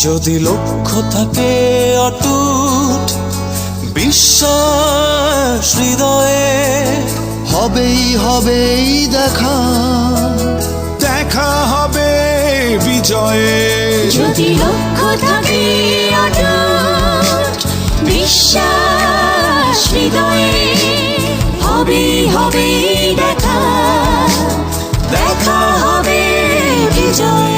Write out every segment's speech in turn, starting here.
যদি লক্ষ্য থাকে অটুট বিশ্বাস হৃদয়ে, হবেই হবেই দেখা, দেখা হবে বিজয়ে। যদি লক্ষ্য থাকে অটুট বিশ্বাস হৃদয়ে, হবেই হবেই দেখা, দেখা হবে বিজয়ে।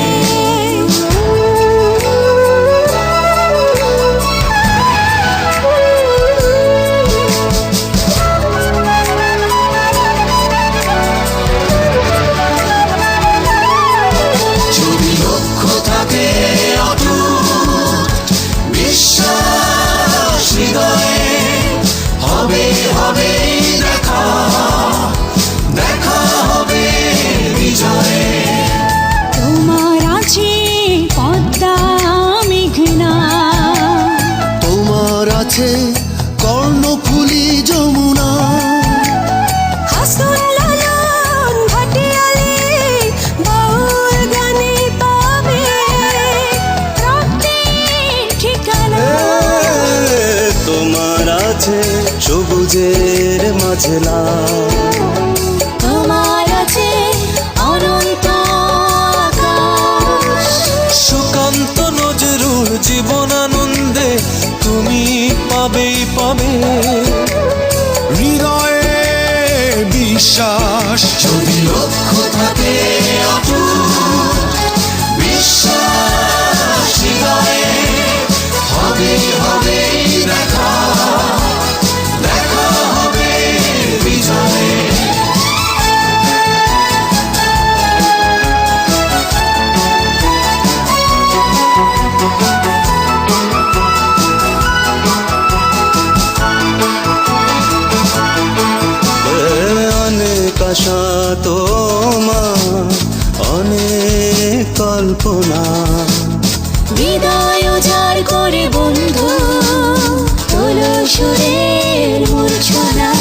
কর্ণফুলী যমুনা, হাসন লালন ভাটিয়ালি বাউল গানে পাবে রক্তের ঠিকানা। তোমার আছে সবুজের মাঝে লাল, তোমার আছে অনন্ত আকাশ। সুকান্ত নজরুল জীবনানন্দে তুমি পাবেই পাবে হৃদয়ে বিশ্বাস। যদি লক্ষ্য থাকে অটুট বিশ্বাস হৃদয়ে, হবে হবেই দেখা, দেখা হবে বিজয়ে। আশা তোমার অনেক কল্পনা, হৃদয় উজাড় করে বন্ধু তোলো সুরের মূর্ছনা।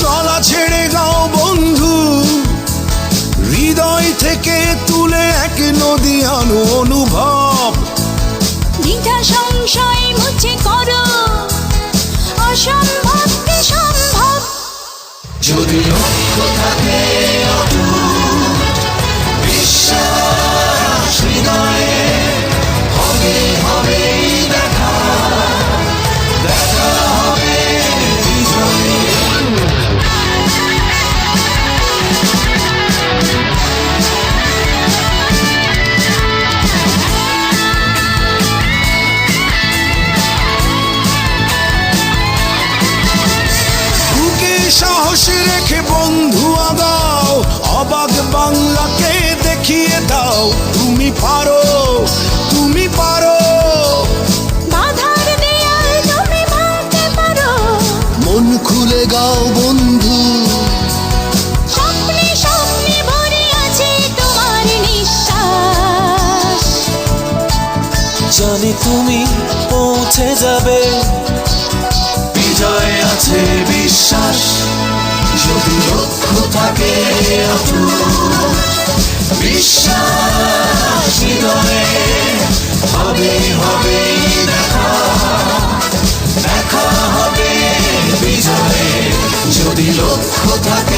গলা ছেড়ে গাও বন্ধু, হৃদয় থেকে তুলে এক নদী আনো অনুভব। দ্বিধা সংশয় মুছে করো, অসম্ভবকে সম্ভব। যদি লক্ষ্য থাকে অটুট বিশ্বাস হৃদয়ে, হবে হবেই দেখা, দেখা হবে বিজয়ে। সাহস রেখে বন্ধু আগাও, অবাক বাংলাকে দেখিয়ে দাও তুমি পারো, তুমি পারো। বাধার দেয়াল তুমি ভাঙতে পারো, মন খুলে গাও বন্ধু, স্বপ্নে স্বপ্নে ভরে আছে তোমার নিঃশ্বাস। জানি তুমি পৌঁছে যাবে, বিজয় আছে বিশ্বাস। যদি লক্ষ্য থাকে অটুট বিশ্বাস হৃদয়ে, হবে হবেই দেখা, দেখা হবে বিজয়ে। যদি লক্ষ্য থাকে